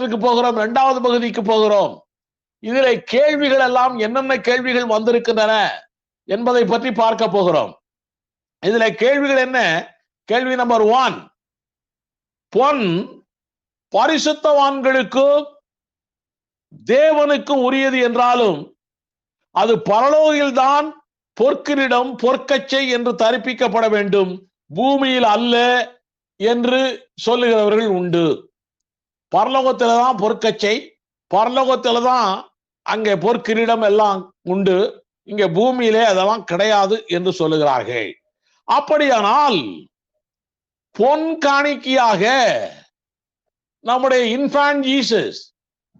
பார்ட்டுக்கு போகிறோம், இரண்டாவது பகுதிக்கு போகிறோம். இதிலே கேள்விகள் எல்லாம் என்னென்ன கேள்விகள் வந்திருக்கின்றன என்பதை பற்றி பார்க்க போகிறோம். இதுல கேள்விகள் என்ன? கேள்வி நம்பர் 1, பொன் பரிசுத்தவான்களுக்கும் தேவனுக்கு உரியது என்றாலும் அது பரலோகில்தான் பொற்கிரீடம் பொற்கச்சை என்று தரிப்பிக்கப்பட வேண்டும், பூமியில் அல்ல என்று சொல்லுகிறவர்கள் உண்டு. பரலோகத்தில்தான் பொற்கச்சை, பரலோகத்தில்தான் அங்கே பொற்கிரீடம் எல்லாம் உண்டு, இங்க பூமியிலே அதெல்லாம் கிடையாது என்று சொல்லுகிறார்கள். அப்படியானால் பொன் காணிக்கையாக நம்முடைய இன்ஃபான்ட் ஜீசஸ்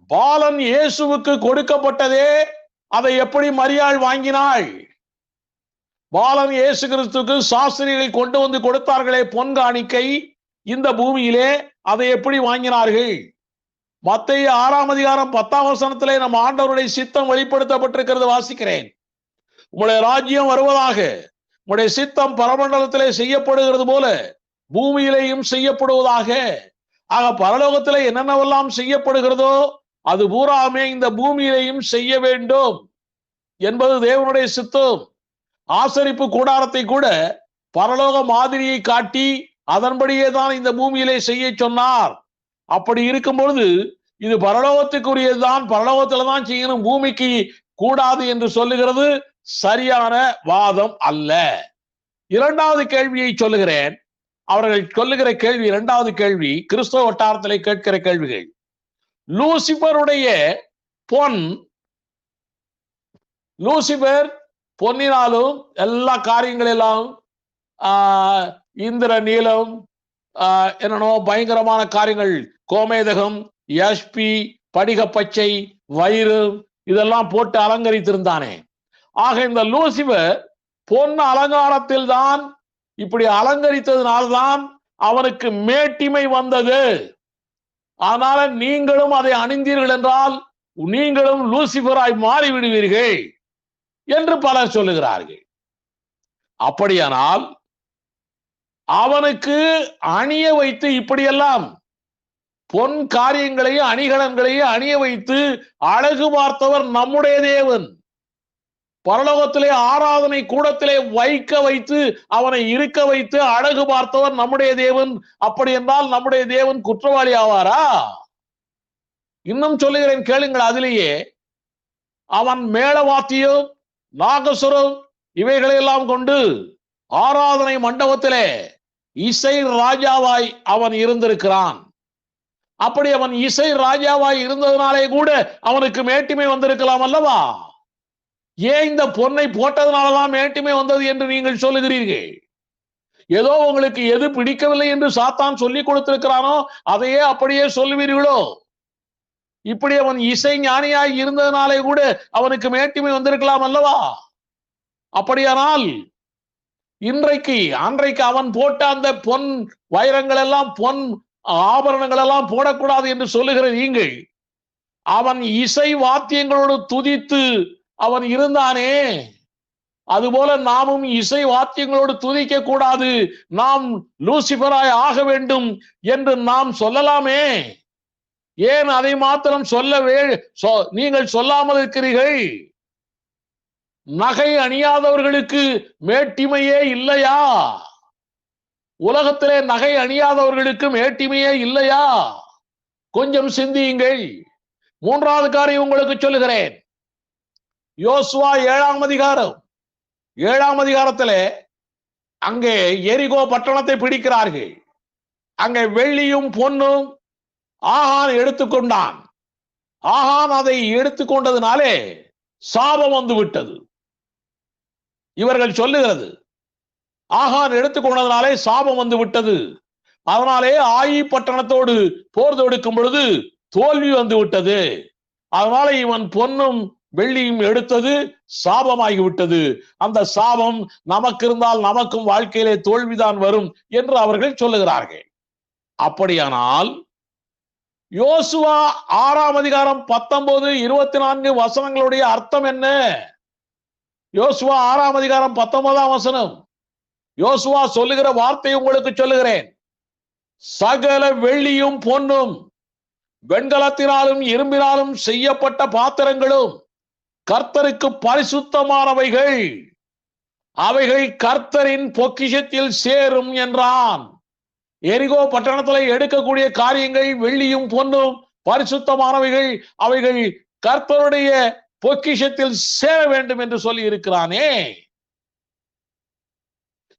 பாலன் இயேசுவுக்கு கொடுக்கப்பட்டதே, அதை எப்படி மரியாள் வாங்கினாள்? பாலன் இயேசு கிறிஸ்துக்கு சாஸ்திரிகள் கொண்டு வந்து கொடுத்தார்களே பொன் காணிக்கை இந்த பூமியிலே, அதை எப்படி வாங்கினார்கள்? மத்தேயு 6ஆம் அதிகாரம் 10ஆம் வசனத்திலே நம் ஆண்டவருடைய சித்தம் வெளிப்படுத்தப்பட்டிருக்கிறது, வாசிக்கிறேன். உம்முடைய ராஜ்யம் வருவதாக, உம்முடைய சித்தம் பரமண்டலத்திலே செய்யப்படுகிறது போல பூமியிலேயும் செய்யப்படுவதாக. ஆக பரலோகத்திலே என்னென்னவெல்லாம் செய்யப்படுகிறதோ அது பூராமே இந்த பூமியிலேயும் செய்ய வேண்டும் என்பது தேவனுடைய சித்தம். ஆசரிப்பு கூடாரத்தை கூட பரலோக மாதிரியை காட்டி அதன்படியே தான் இந்த பூமியிலே செய்ய சொன்னார். அப்படி இருக்கும் பொழுது இது பரலோகத்துக்குரியதுதான், பரலோகத்துல தான் செய்யணும், பூமிக்கு கூடாது என்று சொல்லுகிறது சரியான வாதம் அல்ல. இரண்டாவது கேள்வியை சொல்லுகிறேன். அவர்கள் சொல்லுகிற கேள்வி, இரண்டாவது கேள்வி, கிறிஸ்தவ வட்டாரத்திலே கேட்கிற கேள்விகள். லூசிபருடைய பொன், லூசிபர் பொன்னினாலும் எல்லா காரியங்களெல்லாம் இந்திர நீலம், என்னன்னோ பயங்கரமான காரியங்கள், கோமேதகம், யஷ்பி, படிக பச்சை, வயிறு இதெல்லாம் போட்டு அலங்கரித்திருந்தானே. ஆக இந்த லூசிபர் பொன் அலங்காரத்தில் தான், இப்படி அலங்கரித்ததுனால்தான் அவனுக்கு மேட்டிமை வந்தது. அதனால நீங்களும் அதை அணிந்தீர்கள் என்றால் நீங்களும் லூசிபராய் மாறிவிடுவீர்கள் என்று பலர் சொல்லுகிறார்கள். அப்படியானால் அவனுக்கு அணிய வைத்து, இப்படியெல்லாம் பொன் காரியங்களையும் அணிகலன்களையும் அணிய வைத்து அழகு பார்த்தவர் நம்முடைய தேவன். பரலோகத்திலே ஆராதனை கூடத்திலே வைக்க வைத்து அவனை இருக்க வைத்து அழகு பார்த்தவர் நம்முடைய தேவன். அப்படி என்றால் நம்முடைய தேவன் குற்றவாளி ஆவாரா? இன்னும் சொல்லுகிறேன் கேளுங்கள். அதிலேயே அவன் மேளவாத்தியம், நாகசுரம் இவைகளையெல்லாம் கொண்டு ஆராதனை மண்டபத்திலே இசை ராஜாவாய் அவன் இருந்திருக்கிறான். அப்படி அவன் இசை ராஜாவாய் இருந்ததுனாலே கூட அவனுக்கு மேட்டிமை வந்திருக்கலாம் அல்லவா? ஏன் இந்த பொன்னை போட்டதுனாலதான் மேட்டிமை வந்தது என்று நீங்கள் சொல்லுகிறீர்கள்? ஏதோ உங்களுக்கு எது பிடிக்கவில்லை என்று சாத்தான் சொல்லிக் கொடுத்திருக்கிறானோ அதையே அப்படியே சொல்லுவீர்களோ? இப்படி அவன் இசை ஞானியாய் இருந்ததுனாலே கூட அவனுக்கு மேட்டிமை வந்திருக்கலாம் அல்லவா? அப்படியானால் அன்றைக்கு அவன் போட்ட அந்த பொன் வைரங்கள் எல்லாம், பொன் ஆபரணங்கள் எல்லாம் போடக்கூடாது என்று சொல்லுகிற நீங்கள், அவன் இசை வாத்தியங்களோடு துதித்து அவன் இருந்தானே, அதுபோல நாமும் இசை வாத்தியங்களோடு துதிக்க கூடாது, நாம் லூசிபராய் ஆக வேண்டும் என்று நாம் சொல்லலாமே. ஏன் அதை மாத்திரம் நீங்கள் சொல்லாமல் இருக்கிறீர்கள்? நகை அணியாதவர்களுக்கு மேட்டிமையே இல்லையா? உலகத்திலே நகை அணியாதவர்களுக்கு மேட்டிமையே இல்லையா? கொஞ்சம் சிந்தியுங்கள். மூன்றாவது காரியம் உங்களுக்கு சொல்லுகிறேன். யோசுவா 7ஆம் அதிகாரம், 7ஆம் அதிகாரத்திலே அங்கே எரிகோ பட்டணத்தை பிடிக்கிறார்கள். அங்கே வெள்ளியும் பொன்னும் ஆகான் எடுத்துக்கொண்டான். ஆகான் அதை எடுத்துக்கொண்டதுனாலே சாபம் வந்து விட்டது. இவர்கள் சொல்லுகிறது ஆகான் எடுத்துக்கொண்டதுனாலே சாபம் வந்து விட்டது. அதனாலே ஆயி பட்டணத்தோடு போர் தொடுக்கும் பொழுது தோல்வி வந்து விட்டது. அதனால இவன் பொன்னும் வெள்ளியும் எடுத்தது சாபமாகிவிட்டது. அந்த சாபம் நமக்கு இருந்தால் நமக்கும் வாழ்க்கையிலே தோல்விதான் வரும் என்று அவர்கள் சொல்லுகிறார்கள். அப்படியானால் யோசுவா 6ஆம் அதிகாரம் 19, 24 வசனங்களுடைய அர்த்தம் என்ன? யோசுவா 6ஆம் அதிகாரம் 19ஆம் வசனம், யோசுவா சொல்லுகிற வார்த்தை உங்களுக்கு சொல்லுகிறேன். சகல வெள்ளியும் பொன்னும் வெண்கலத்தினாலும் இரும்பினாலும் செய்யப்பட்ட பாத்திரங்களும் கர்த்தருக்கு பரிசுத்தமானவைகள், அவைகள் கர்த்தரின் பொக்கிஷத்தில் சேரும் என்றான். எரிகோ பட்டணத்தில் எடுக்கக்கூடிய காரியங்கள் வெள்ளியும் பொன்னும் பரிசுத்தமானவைகள், அவைகள் கர்த்தருடைய பொக்கிஷத்தில் சேர வேண்டும் என்று சொல்லி இருக்கிறானே.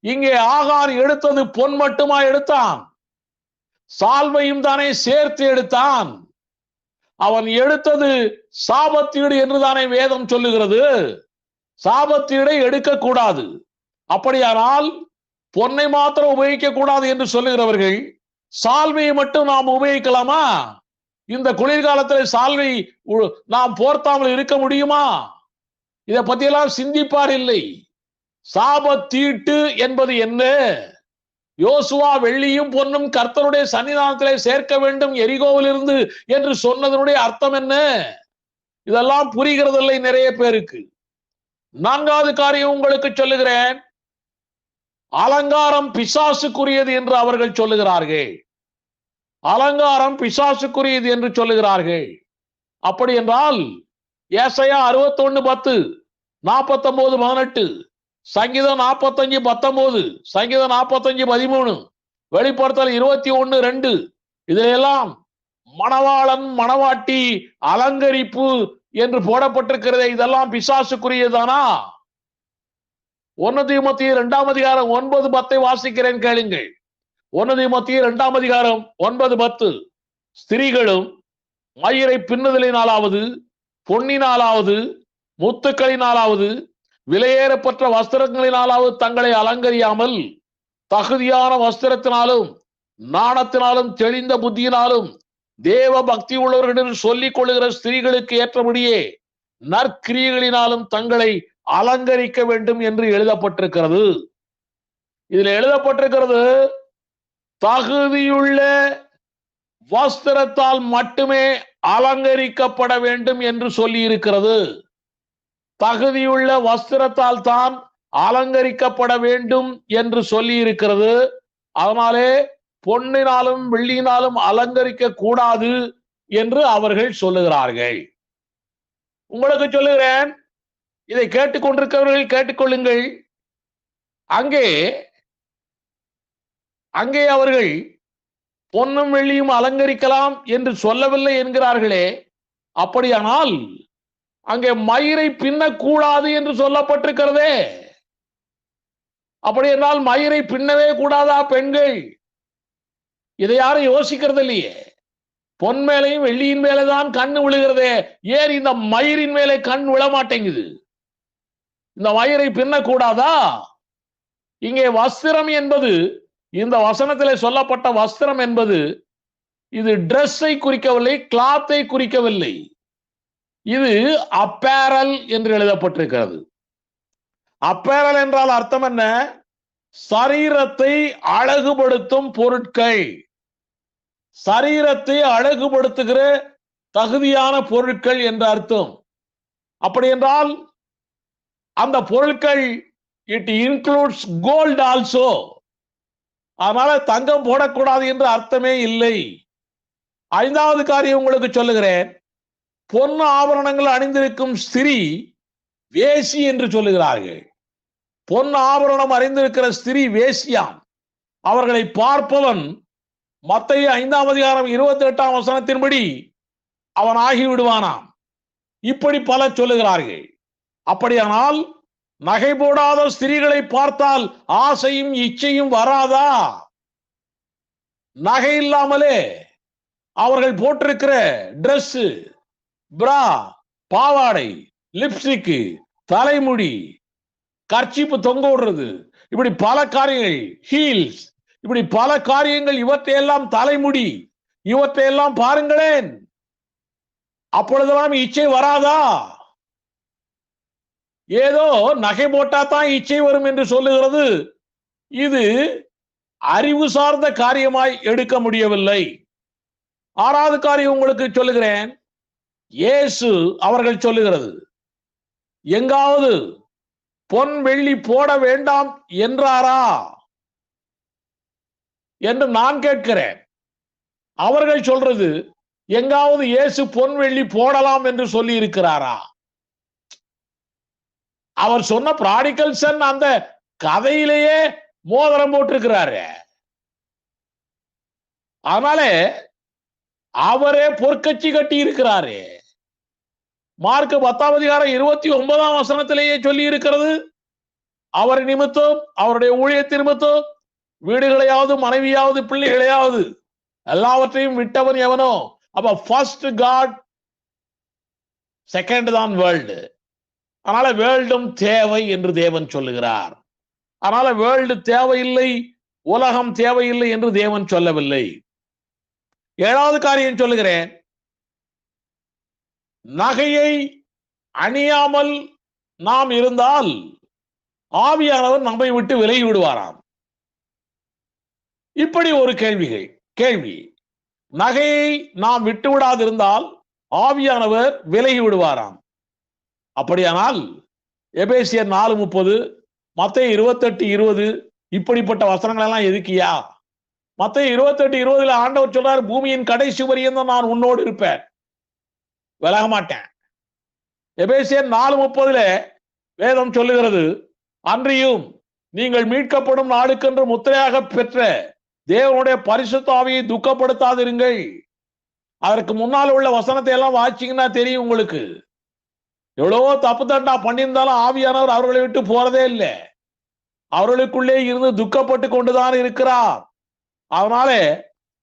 இங்கே ஆகார் எடுத்தது பொன் மட்டுமா எடுத்தான்? சால்வையும் தானே சேர்த்து எடுத்தான். அவன் எடுத்தது சாபத்தீடு என்றுதானே வேதம் சொல்லுகிறது. சாபத்தீடை எடுக்கக்கூடாது. அப்படியானால் பொன்னை மாத்திரம் உபயோகிக்க கூடாது என்று சொல்லுகிறவர்கள் சால்வையை மட்டும் நாம் உபயோகிக்கலாமா? இந்த குளிர்காலத்தில் சால்வை நாம் போர்த்தாமல் இருக்க முடியுமா? இதை பற்றியெல்லாம் சிந்திப்பார் இல்லை. சாபத்தீட்டு என்பது என்ன? யோசுவா வெள்ளியும் பொன்னும் கர்த்தருடைய சன்னிதானத்திலே சேர்க்க வேண்டும் எரிகோவிலிருந்து என்று சொன்னதனுடைய அர்த்தம் என்ன? இதெல்லாம் புரிகிறதில்லை நிறைய பேருக்கு. நான்காவது காரியம் உங்களுக்கு சொல்லுகிறேன். அலங்காரம் பிசாசுக்குரியது என்று அவர்கள் சொல்லுகிறார்கள். அலங்காரம் பிசாசுக்குரியது என்று சொல்லுகிறார்கள். அப்படி என்றால் ஏசாயா 61:10, 49:18, சங்கீதம் 45:19, சங்கீதம் 45:13, வெளிப்படுத்தல் 21:2, இதையெல்லாம் மணவாளன் மணவாட்டி அலங்கரிப்பு என்று போடப்பட்டிருக்கிறதே, இதெல்லாம் பிசாசுக்குரியதானா? 1 தீமோத்தேயு 2 9-10 வாசிக்கிறேன், கேளுங்கள். 1 தீமோத்தேயு 2 9-10, ஸ்திரீகளும் மயிரை பின்னுதலினாலாவது பொன்னினாலாவது முத்துக்களினாலாவது விலையேறப்பட்ட வஸ்திரங்களினாலாவது தங்களை அலங்கரியாமல் தகுதியான வஸ்திரத்தினாலும் நாணத்தினாலும் தெளிந்த புத்தியினாலும் தேவ பக்தி உள்ளவர்கள் சொல்லிக் கொள்ளுகிற ஸ்திரீகளுக்கு ஏற்றபடியே நற்கிரியைகளினாலும் தங்களை அலங்கரிக்க வேண்டும் என்று எழுதப்பட்டிருக்கிறது. இதுல எழுதப்பட்டிருக்கிறது தகுதியுள்ள வஸ்திரத்தால் மட்டுமே அலங்கரிக்கப்பட வேண்டும் என்று சொல்லி இருக்கிறது. தகுதியுள்ள வஸ்திரத்தால் தான் அலங்கரிக்கப்பட வேண்டும் என்று சொல்லி இருக்கிறது. அதனாலே பொன்னினாலும் வெள்ளியினாலும் அலங்கரிக்க கூடாது என்று அவர்கள் சொல்லுகிறார்கள். உங்களுக்கு சொல்லுகிறேன், இதை கேட்டுக்கொண்டிருக்கிறவர்கள் கேட்டுக்கொள்ளுங்கள். அங்கே அவர்கள் பொன்னும் வெள்ளியும் அலங்கரிக்கலாம் என்று சொல்லவில்லை என்கிறார்களே. அப்படியானால் அங்கே மயிரை பின்னக்கூடாது என்று சொல்லப்பட்டிருக்கிறதே. அப்படி என்றால் மயிரை பின்னவே கூடாதா பெண்கள்? இதை யாரும் யோசிக்கிறது இல்லையே. பொன் மேலையும் வெள்ளியின் மேலேதான் கண் விழுகிறதே, ஏன் இந்த மயிரின் மேலே கண் விழ மாட்டேங்குது? இந்த மயிரை பின்னக்கூடாதா? இங்கே வஸ்திரம் என்பது, இந்த வசனத்திலே சொல்லப்பட்ட வஸ்திரம் என்பது இது டிரெஸ்ஸை குறிக்கவில்லை, கிளாத்தை குறிக்கவில்லை. இது அப்பேரல் என்று எழுதப்பட்டிருக்கிறது. அப்பேரல் என்றால் அர்த்தம் என்ன? சரீரத்தை அழகுபடுத்தும் பொருட்கள், சரீரத்தை அழகுபடுத்துகிற தகுதியான பொருட்கள் என்ற அர்த்தம். அப்படி என்றால் அந்த பொருட்கள் இட் இன்க்ளூட்ஸ் கோல்ட் ஆல்சோ. அதனால தங்கம் போடக்கூடாது என்று அர்த்தமே இல்லை. ஐந்தாவது காரியம் உங்களுக்கு சொல்லுகிறேன். பொன் ஆபரணங்கள் அணிந்திருக்கும் ஸ்திரீ வேசி என்று சொல்லுகிறார்கள். பொன் ஆபரணம் அணிந்திருக்கிற ஸ்திரீ வேசியான். அவர்களை பார்ப்பவன் மத்தேயு 5:28 அவன் ஆகிவிடுவானாம். இப்படி பல சொல்லுகிறார்கள். அப்படியானால் நகை போடாத ஸ்திரீகளை பார்த்தால் ஆசையும் இச்சையும் வராதா? நகை இல்லாமலே அவர்கள் போட்டிருக்கிற டிரெஸ், பிரா, பாவாடை, லிப்ஸ்டிக், தலைமுடி, கர்ச்சீப்பு தொங்க விடுறது, இப்படி பல காரியங்கள், ஹீல்ஸ், இப்படி பல காரியங்கள், இவற்றையெல்லாம் தலைமுடி, இவற்றையெல்லாம் பாருங்களேன். அப்பொழுதெல்லாம் இச்சை வராதா? ஏதோ நகை போட்டா தான் இச்சை வரும் என்று சொல்லுகிறது. இது அறிவு சார்ந்த காரியமாய் எடுக்க முடியவில்லை. ஆறாவது காரியம் உங்களுக்கு சொல்லுகிறேன். இயேசு அவர்கள் சொல்லுகிறது, எங்காவது பொன் வெள்ளி போட வேண்டாம் என்றாரா என்று நான் கேட்கிறேன். அவர்கள் சொல்றது எங்காவது இயேசு பொன் வெள்ளி போடலாம் என்று சொல்லி இருக்கிறாரா? அவர் சொன்ன ப்ராடிகல் சன் அந்த கதையிலேயே மோதிரம் போட்டிருக்கிறாரு. அதனால அவரே பொற்கட்சி கட்டி இருக்கிறாரு. மார்க் 10:29 சொல்லி இருக்கிறது, அவர் நிமித்தம், அவருடைய ஊழியத்தின் நிமித்தம் வீடுகளையாவது, மனைவியாவது, பிள்ளைகளையாவது எல்லாவற்றையும் விட்டவன் எவனோ? அப்ப ஃபர்ஸ்ட் காட், செகண்ட் தான் வேர்ல்டு. அதனால வேர்ல்டும் தேவை என்று தேவன் சொல்லுகிறார். அதனால வேர்ல்டு தேவையில்லை, உலகம் தேவையில்லை என்று தேவன் சொல்லவில்லை. 7வது காரியம் சொல்லுகிறேன். நகையை அணியாமல் நாம் இருந்தால் ஆவியானவர் நம்மை விட்டு விலகி விடுவாராம். இப்படி ஒரு கேள்வி. நகையை நாம் விட்டு விடாதிருந்தால் ஆவியானவர் விலகி விடுவாராம். அப்படியானால் எபேசியர் 4:30, மத்தேயு 28:20 இப்படிப்பட்ட வசனங்கள் எல்லாம் எதுக்கியா? மத்தேயு 28:20 ஆண்டவர் சொல்றார், பூமியின் கடைசி வரையும் நான் உன்னோடு இருப்பேன், விலக மாட்டேன். எபேசியர் 4:30 வேதம் சொல்லுகிறது, அன்றியும் நீங்கள் மீட்கப்படும் நாளுக்கென்று முத்திரையாக பெற்ற தேவனுடைய பரிசுத்த ஆவியை துக்கப்படுத்தாதிருங்கள். அதற்கு முன்னால் உள்ள வசனத்தை எல்லாம் வாசிச்சீங்கன்னா தெரியும் உங்களுக்கு. எவ்வளவோ தப்பு தண்டா பண்ணியிருந்தாலும் ஆவியானவர் அவர்களை விட்டு போறதே இல்லை. அவர்களுக்குள்ளே இருந்து துக்கப்பட்டு கொண்டுதான் இருக்கிறார். அதனால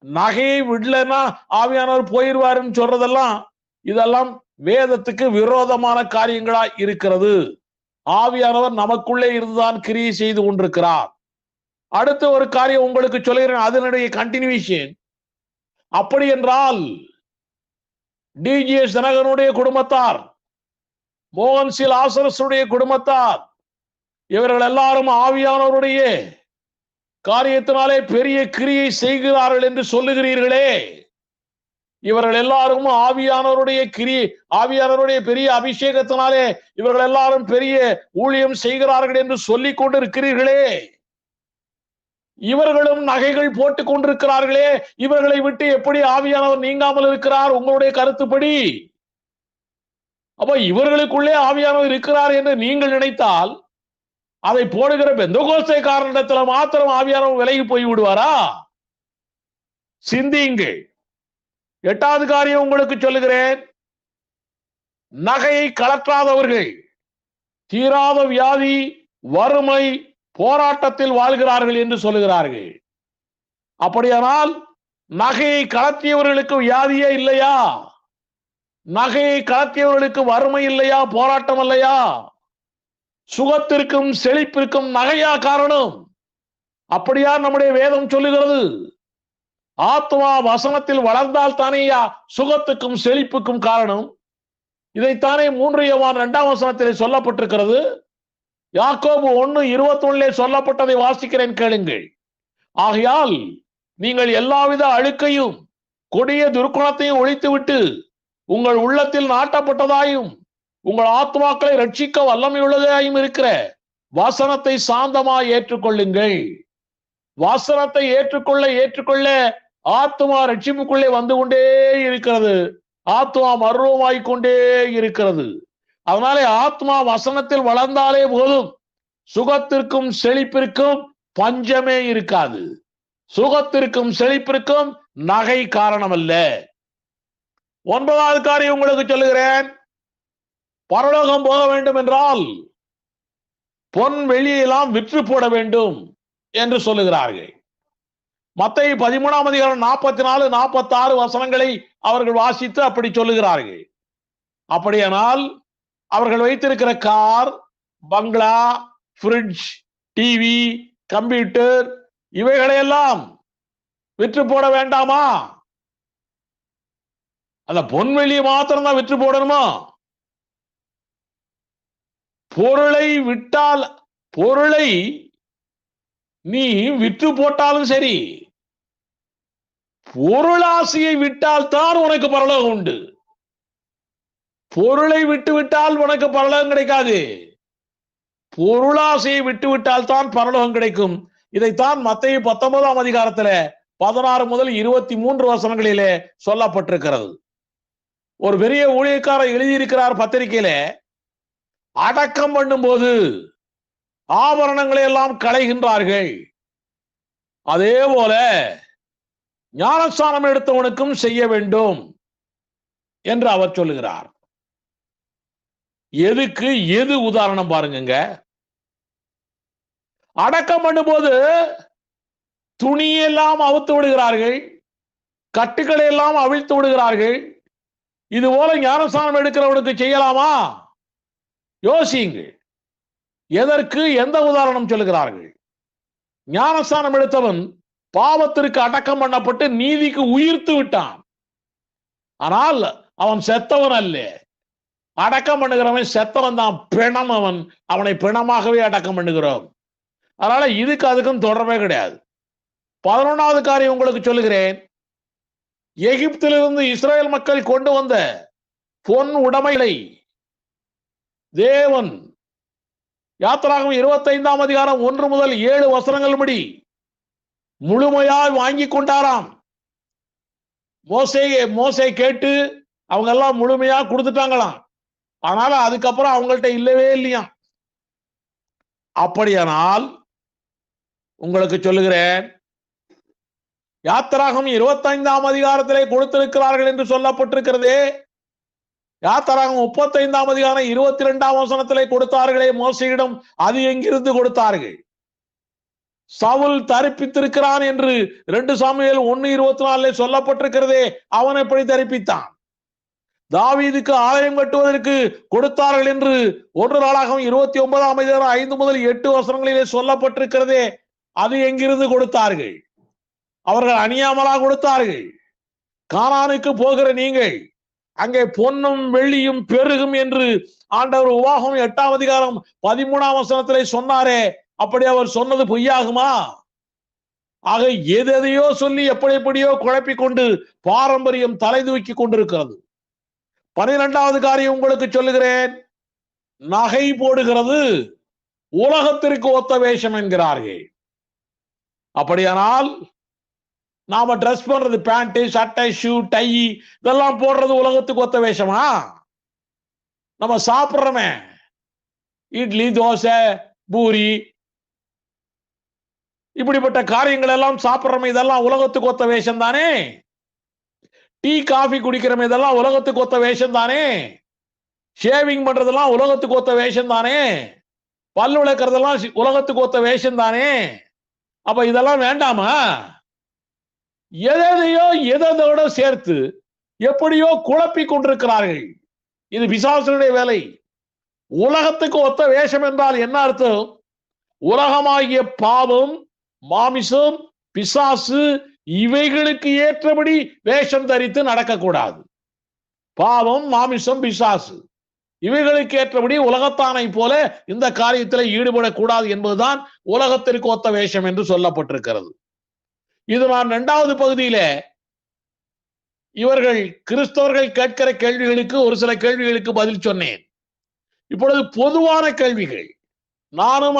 நகையை விடலன்னா ஆவியானவர் போயிடுவாருன்னு சொல்றதெல்லாம் இதெல்லாம் வேதத்துக்கு விரோதமான காரியங்களா இருக்கிறது. ஆவியானவர் நமக்குள்ளே இருந்துதான் கிரியை செய்து கொண்டிருக்கிறார். அடுத்த ஒரு காரியம் உங்களுக்கு சொல்கிறேன், அதனுடைய கண்டினியூஷன். அப்படி என்றால் டிஜிஎஸ் தினகரனுடைய குடும்பத்தார், மோகன் சி லாசரஸுடைய குடும்பத்தார், இவர்கள் எல்லாரும் ஆவியானவருடைய காரியத்தினாலே பெரிய கிரியை செய்கிறார்கள் என்று சொல்லுகிறீர்களே, இவர்கள் எல்லாரும் ஆவியானவருடைய பெரிய அபிஷேகத்தினாலே இவர்கள் எல்லாரும் பெரிய ஊழியம் செய்கிறார்கள் என்று சொல்லிக் கொண்டு இருக்கிறீர்களே, இவர்களும் நகைகள் போட்டுக் கொண்டிருக்கிறார்களே, இவர்களை விட்டு எப்படி ஆவியானவர் நீங்காமல் இருக்கிறார் உங்களுடைய கருத்துப்படி? அப்ப இவர்களுக்குள்ளே ஆவியானவர் இருக்கிறார் என்று நீங்கள் நினைத்தால் அதை போடுகிற பெந்தகோஸ்தேக்காரனிடத்துல மாத்திரம் ஆவியானவர் விலகி போய் விடுவாரா? சிந்தியுங்கள். 8வது காரியம் உங்களுக்கு சொல்லுகிறேன். நகையை கலற்றாதவர்கள் தீராத வியாதி, வறுமை, போராட்டத்தில் வாழ்கிறார்கள் என்று சொல்லுகிறார்கள். அப்படியானால் நகையை கலத்தியவர்களுக்கு வியாதியே இல்லையா? நகையை கலத்தியவர்களுக்கு வறுமை இல்லையா? போராட்டம் இல்லையா? சுகத்திற்கும் செழிப்பிற்கும் நகையா காரணம்? அப்படியா நம்முடைய வேதம் சொல்லுகிறது? ஆத்மா வசனத்தில் வளர்ந்தால் தானேயா சுகத்துக்கும் செழிப்புக்கும் காரணம். இதைத்தானே 3 யோவான் 2ஆம் வசனத்திலே சொல்லப்பட்டிருக்கிறது. யாக்கோபு 1:21 சொல்லப்பட்டதை வாசிக்கிறேன், கேளுங்கள். ஆகையால் நீங்கள் எல்லாவித அழுக்கையும் கொடிய துர்க்குணத்தையும் ஒழித்துவிட்டு உங்கள் உள்ளத்தில் நாட்டப்பட்டதாயும் உங்கள் ஆத்மாக்களை ரட்சிக்க வல்லமையுள்ளதாயும் இருக்கிற வசனத்தை சாந்தமாய் ஏற்றுக்கொள்ளுங்கள். வசனத்தை ஏற்றுக்கொள்ள ஆத்மா ரட்சிப்புக்குள்ளே வந்து கொண்டே இருக்கிறது. ஆத்மா மர்வமாய் கொண்டே இருக்கிறது. அதனாலே ஆத்மா வசனத்தில் வளர்ந்தாலே போதும், சுகத்திற்கும் செழிப்பிற்கும் பஞ்சமே இருக்காது. சுகத்திற்கும் செழிப்பிற்கும் நகை காரணம் அல்ல. 9வது காரியம் உங்களுக்கு சொல்லுகிறேன். பரலோகம் போக வேண்டும் என்றால் பொன் வெளியெல்லாம் விற்று போட வேண்டும் என்று சொல்லுகிறார்கள். மத்தேயு 13:44-46 வசனங்களை அவர்கள் வாசித்து அப்படி சொல்லுகிறார்கள். அப்படியானால் அவர்கள் வைத்திருக்கிற கார், பங்களா, ஃப்ரிட்ஜ், டிவி, கம்ப்யூட்டர் இவைகளையெல்லாம் விற்று போட வேண்டாமா? அந்த பொன்வெளியை மாத்திரம் தான் விற்று போடணுமா? பொருளை நீ விற்று போட்டாலும் சரி, பொருளாசையை விட்டால் தான் உனக்கு பரலோகம் உண்டு. பொருளை விட்டு விட்டால் உனக்கு பரலோகம் கிடைக்காது. பொருளாசையை விட்டு விட்டால் தான் பரலோகம் கிடைக்கும். இதைத்தான் மத்தேயு 19ஆம் அதிகாரத்துல 16 முதல் 23 வசனங்களிலே சொல்லப்பட்டிருக்கிறது. ஒரு பெரிய ஊழியக்காரர் எழுதியிருக்கிறார் பத்திரிகையிலே, அடக்கம் பண்ணும்போது ஆபரணங்களை எல்லாம் களைகின்றார்கள், அதே போல ஞானஸ்நானம் எடுத்தவனுக்கும் செய்ய வேண்டும் என்று அவர் சொல்லுகிறார். எதுக்கு எது உதாரணம் பாருங்க. அடக்கம் பண்ணும்போது துணியெல்லாம் அவுத்து விடுகிறார்கள், கட்டுக்களை எல்லாம் அவிழ்த்து விடுகிறார்கள். இது போல ஞானஸ்நானம் எடுக்கிறவனுக்கு செய்யலாமா? யோசியுங்கள். எதற்கு எந்த உதாரணம் சொல்லுகிறார்கள்? ஞானஸ்நானம் எடுத்தவன் பாவத்திற்கு அடக்கம் பண்ணப்பட்டு நீதிக்கு உயிர்த்து விட்டான். ஆனால் அவன் செத்தவன் அல்ல. அடக்கம் பண்ணுகிறவன் செத்தவன் தான், பிணம். அவனை பிணமாகவே அடக்கம் பண்ணுகிறோம். அதனால இதுக்கு அதுக்கும் தொடர்பே கிடையாது. 11வது காரியம் உங்களுக்கு சொல்லுகிறேன். எகிப்திலிருந்து இஸ்ரேல் மக்கள் கொண்டு வந்த பொன் உடைமைகளை தேவன் யாத்திராகமம் 25ஆம் அதிகாரம் 1 முதல் 7 வசனங்கள் படி முழுமையாய் வாங்கி கொண்டாராம். மோசே கேட்டு அவங்க எல்லாம் முழுமையா கொடுத்துட்டாங்களாம். அதனால அதுக்கப்புறம் அவங்கள்ட்ட இல்லவே இல்லையா. அப்படியானால் உங்களுக்கு சொல்லுகிறேன், யாத்திராகமம் 25ஆம் அதிகாரத்திலே கொடுத்திருக்கிறார்கள் என்று சொல்லப்பட்டிருக்கிறதே. யாத்திராகமம் 35ஆம் அதிகாரம் 22ஆம் வசனத்திலே கொடுத்தார்களே மோசேயிடம், அது எங்கிருந்து கொடுத்தார்கள்? சவுல் தரிப்பித்திருக்கிறான் என்று 2 சாமுவேல் 1:24 சொல்லப்பட்டிருக்கிறதே, அவன் எப்படி தரிப்பித்தான்? தாவீதுக்கு ஆலயம் கட்டுவதற்கு கொடுத்தார்கள் என்று 1 நாளாகமம் 29ஆம் அதிகாரம் 5 முதல் 8 வசனங்களிலே சொல்லப்பட்டிருக்கிறதே, அது எங்கிருந்து கொடுத்தார்கள்? அவர்கள் அணியாமலா கொடுத்தார்கள்? கானானுக்கு போகிற நீங்கள் அங்கே பொன்னும் வெள்ளியும் பெருகும் என்று ஆண்டவர் உபாகமம் 8ஆம் அதிகாரம் 13ஆம் வசனத்திலே சொன்னாரே, அப்படி அவர் சொன்னது பொய்யாகுமா? ஆக எதையோ சொல்லி எப்படியோ குழப்பிக் கொண்டு பாரம்பரியம் தலை தூக்கி கொண்டிருக்கிறது. 12வது காரியம் உங்களுக்கு சொல்லுகிறேன். நகை போடுகிறது உலகத்திற்கு ஒத்த வேஷம் என்கிறார்கள். அப்படியானால் நாம ட்ரெஸ் பண்றது, பேண்ட், சட்டை, ஷூ, டை இதெல்லாம் போடுறது உலகத்துக்கு ஒத்த வேஷமா? நம்ம சாப்பிடுறோமே இட்லி, தோசை, பூரி, இப்படிப்பட்ட காரியங்கள் எல்லாம் சாப்பிடுறோமே, இதெல்லாம் உலகத்துக்கு ஒத்த வேஷம் தானே? டீ, காஃபி குடிக்கிறோமே, இதெல்லாம் உலகத்துக்கு ஒத்த வேஷம் தானே? ஷேவிங் பண்றதெல்லாம் உலகத்துக்கு ஒத்த வேஷம் தானே? பல்லு விளக்குறதெல்லாம் உலகத்துக்கு ஒத்த வேஷம் தானே? அப்ப இதெல்லாம் வேண்டாமா? எதோட சேர்த்து எப்படியோ குழப்பி கொண்டிருக்கிறார்கள். இது பிசாசுடைய வேலை. உலகத்துக்கு ஒத்த வேஷம் என்றால் என்ன அர்த்தம்? உலகமாகிய பாவம், மாமிசம், பிசாசு இவைகளுக்கு ஏற்றபடி வேஷம் தரித்து நடக்கக்கூடாது. பாவம், மாமிசம், பிசாசு இவைகளுக்கு ஏற்றபடி உலகத்தானை போல இந்த காரியத்தில் ஈடுபடக்கூடாது என்பதுதான் உலகத்திற்கு ஒத்த வேஷம் என்று சொல்லப்பட்டிருக்கிறது. இது நான் 2வது பகுதியில இவர்கள் கிறிஸ்தவர்கள் கேட்கிற கேள்விகளுக்கு ஒரு சில கேள்விகளுக்கு பதில் சொன்னேன். இப்பொழுது பொதுவான கேள்விகள். நானும்